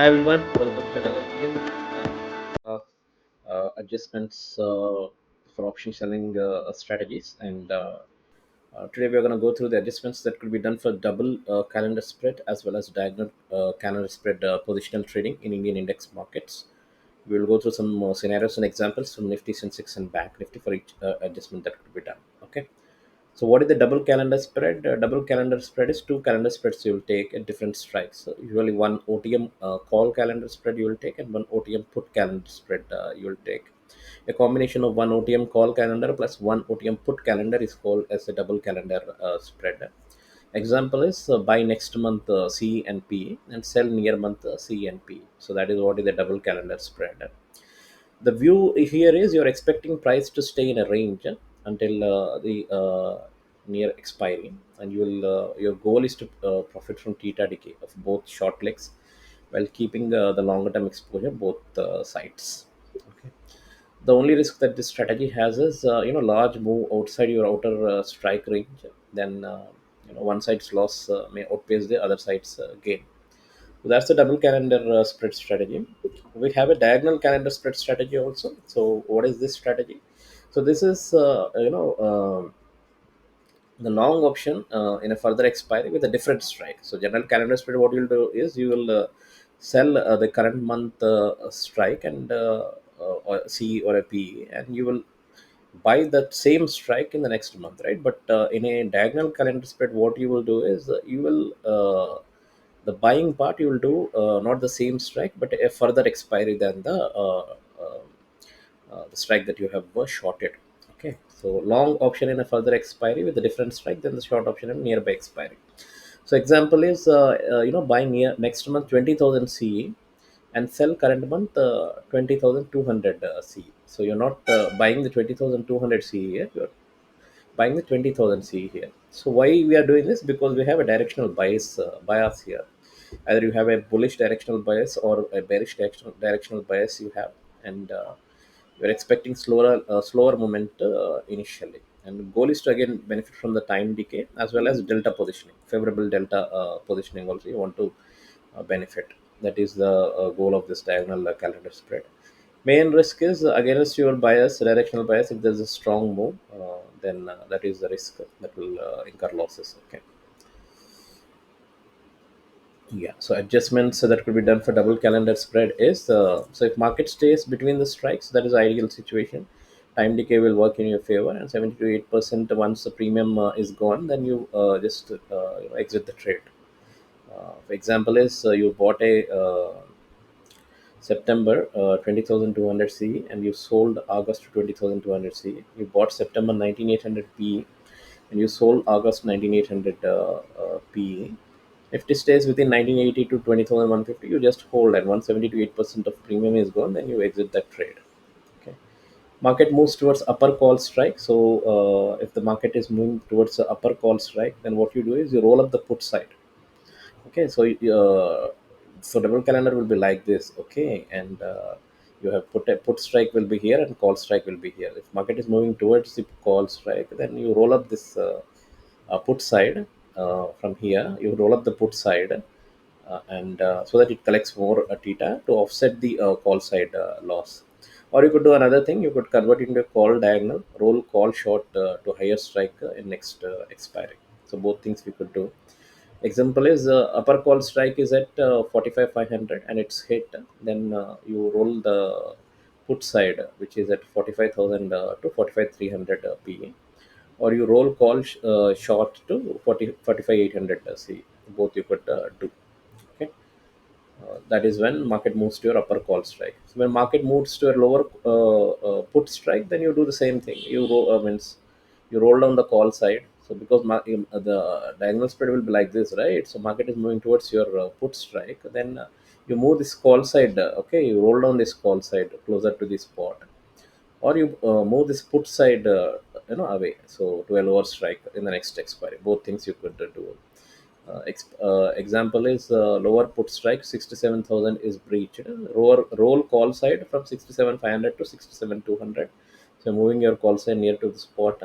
Hi everyone, welcome to another new adjustments for option selling strategies. And today we are going to go through the adjustments that could be done for double calendar spread as well as diagonal calendar spread positional trading in Indian index markets. We will go through some scenarios and examples from Nifty, Sensex, and Bank Nifty for each adjustment that could be done. Okay. So what is the double calendar spread? Double calendar spread is two calendar spreads you will take at different strikes. So usually one OTM call calendar spread you will take and one OTM put calendar spread you will take. A combination of one OTM call calendar plus one OTM put calendar is called as a double calendar spread. Example is buy next month C and P and sell near month C and P. So that is what is the double calendar spread. The view here is you're expecting price to stay in a range until the near expiry, and your goal is to profit from theta decay of both short legs while keeping the longer term exposure both sides. Okay. The only risk that this strategy has is large move outside your outer strike range. Then one side's loss may outpace the other side's gain. So that's the double calendar spread strategy. We have a diagonal calendar spread strategy also. So what is this strategy? So this is the long option in a further expiry with a different strike. So general calendar spread, what you'll do is you will sell the current month strike and or C or a P, and you will buy that same strike in the next month, right? But in a diagonal calendar spread, what you will do is you will the buying part you will do not the same strike but a further expiry than the strike that you have shorted. Okay, so long option in a further expiry with a different strike than the short option in nearby expiry. So example is buy near next month 20,000 CE and sell current month 20,200 CE. So you're not buying the 20,200 CE here, you're buying the 20,000 CE here. So why we are doing this? Because we have a directional bias here. Either you have a bullish directional bias or a bearish directional bias you have, and you're expecting slower moment initially. And the goal is to again benefit from the time decay as well as delta positioning, favorable delta positioning also you want to benefit. That is the goal of this diagonal calendar spread. Main risk is against your bias, directional bias. If there's a strong move, then that is the risk that will incur losses. Okay. Yeah. So adjustments that could be done for double calendar spread is so if market stays between the strikes, that is ideal situation. Time decay will work in your favor, and 70 to 8% once the premium is gone, then you just exit the trade. For example, is you bought a September 20,200 C and you sold August 20,200 C. You bought September 19,800 P and you sold August 19,800 P. If it stays within 1980 to 20,150, you just hold, and 170 to 8% of premium is gone, then you exit that trade. Okay. Market moves towards upper call strike. So if the market is moving towards the upper call strike, then what you do is you roll up the put side. Okay, so double calendar will be like this. Okay, and you have put strike will be here and call strike will be here. If market is moving towards the call strike, then you roll up this put side from here. You roll up the put side, and so that it collects more theta to offset the call side loss. Or you could do another thing. You could convert into a call diagonal, roll call short to higher strike in next expiry. So both things we could do. Example is upper call strike is at 45,500 and it's hit. Then you roll the put side, which is at 45,000 to 45,300 PE, or you roll call short to 45,800 C. Both you could do. Okay. That is when market moves to your upper call strike. So when market moves to a lower put strike, then you do the same thing. Means you roll down the call side. So because the diagonal spread will be like this, right? So market is moving towards your put strike. Then you move this call side. Okay, you roll down this call side closer to this spot, or you move this put side away, so to a lower strike in the next expiry. Both things you could do. Example is lower put strike 67,000 is breached. Roll call side from 67,500 to 67,200. So moving your call side near to the spot,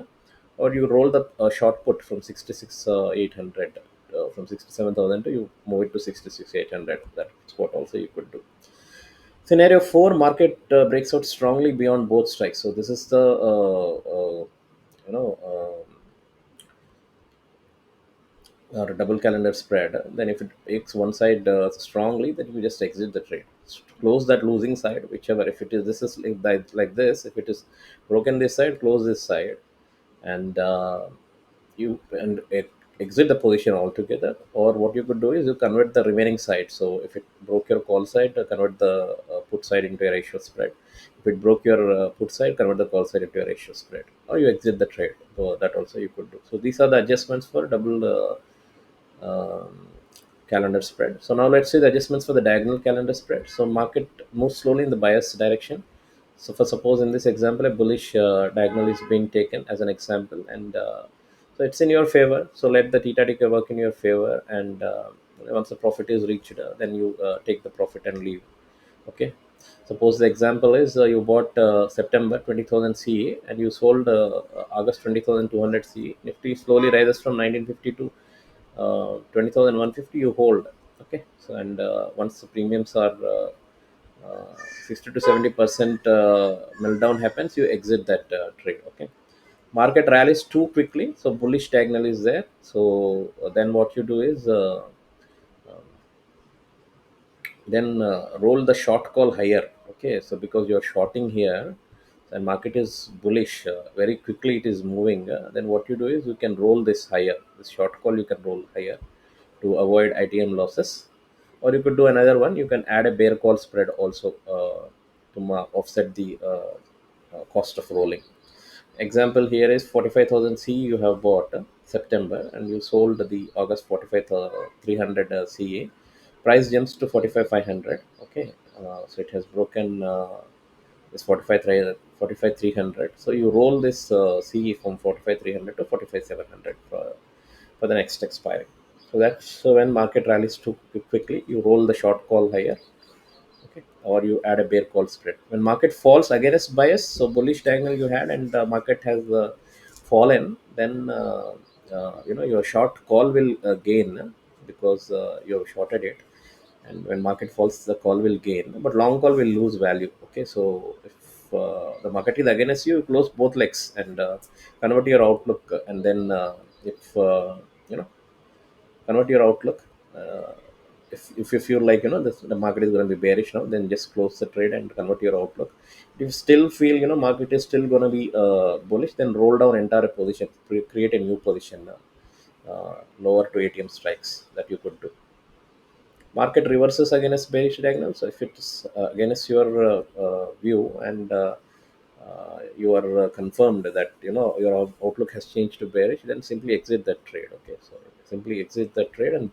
or you roll the short put from 66,800. from 67,000 to you move it to 66,800. That's what also you could do. Scenario 4, market breaks out strongly beyond both strikes. So this is the you know double calendar spread. Then if it breaks one side strongly, then you just exit the trade. Close that losing side, whichever. If it is this is like this, if it is broken this side, close this side, and you and exit the position altogether. Or what you could do is you convert the remaining side. So if it broke your call side, convert the put side into a ratio spread. If it broke your put side, convert the call side into a ratio spread, or you exit the trade. So that also you could do. So these are the adjustments for double um, calendar spread. So now let's see the adjustments for the diagonal calendar spread. So market moves slowly in the bias direction. So for suppose in this example, a bullish diagonal is being taken as an example, and so it's in your favor. So let the theta decay work in your favor, and once the profit is reached, then you take the profit and leave. Okay. Suppose the example is you bought September 20,000 CA and you sold August 20,200 CA. Nifty slowly rises from 1950 to 20,150, you hold. Okay. So and once the premiums are 60 to 70% meltdown happens, you exit that trade. Okay. Market rallies too quickly, so bullish diagonal is there. So then what you do is then roll the short call higher. Okay, so because you're shorting here and market is bullish, very quickly it is moving, then what you do is you can roll this higher. This short call you can roll higher to avoid ITM losses. Or you could do another one, you can add a bear call spread also to offset the cost of rolling. Example here is 45,000 C you have bought September, and you sold the August 45,300 CA. Price jumps to 45,500. Okay, so it has broken this 45,300. So you roll this CE from 45,300 to 45,700 for the next expiry. So that's so when market rallies too quickly, you roll the short call higher. Okay, or you add a bear call spread. When market falls against bias, so bullish diagonal you had and the market has fallen, then your short call will gain because you have shorted it, and when market falls the call will gain, but long call will lose value. Okay, so if the market is against you, you close both legs and convert your outlook, and then if you know convert your outlook. uh, if you feel like the market is going to be bearish now, then just close the trade and convert your outlook. If you still feel market is still going to be bullish, then roll down entire position, create a new position, lower to ATM strikes that you could do. Market reverses against bearish diagonal. So if it's against your view, and you are confirmed that your outlook has changed to bearish, then simply exit that trade. Okay, so simply exit that trade and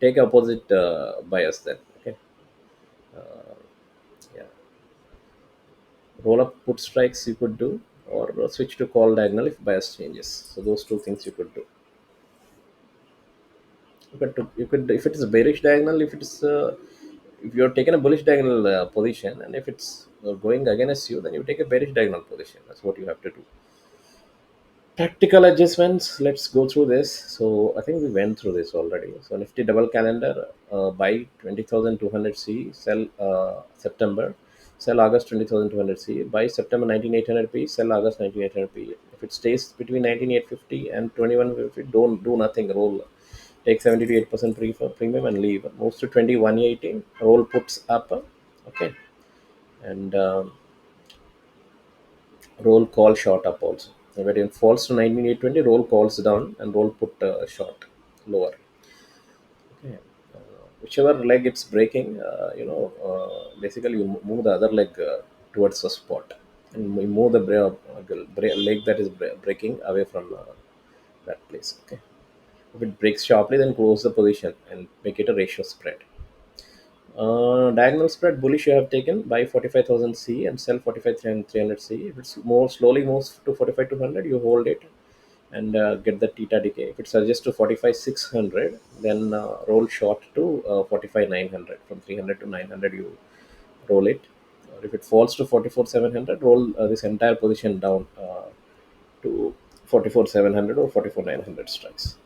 take opposite bias then. Okay. Yeah, roll up put strikes you could do, or switch to call diagonal if bias changes. So those two things you could do. You could if it is a bearish diagonal, if you're taking a bullish diagonal position, and if it's going against you, then you take a bearish diagonal position. That's what you have to do. Tactical adjustments. Let's go through this. So I think we went through this already. So Nifty double calendar, buy 20,200 C, sell September, sell August 20,200 C, buy September 19,800 P, sell August 19,800 P. If it stays between 19,850 and 21,50, don't do nothing. Roll, take 70 to 8% premium and leave. Moves to 21,180. Roll puts up. Okay, and roll call short up also. When it falls to 19,820, roll calls down and roll put short lower. Okay. Whichever leg it's breaking, basically you move the other leg towards the spot, and we move the leg that is breaking away from that place. Okay. If it breaks sharply, then close the position and make it a ratio spread. Diagonal spread bullish you have taken, buy 45,000 C and sell 45,300 C. If it's more slowly moves to 45,200, you hold it and get the theta decay. If it suggests to 45,600, then roll short to 45,900. From 300 to 900, you roll it. Or if it falls to 44,700, roll this entire position down to 44,700 or 44,900 strikes.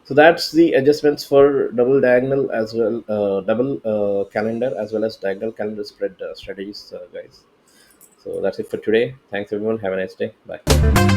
So that's the adjustments for double diagonal as well, double calendar as well as diagonal calendar spread strategies, guys. So that's it for today. Thanks everyone. Have a nice day. Bye.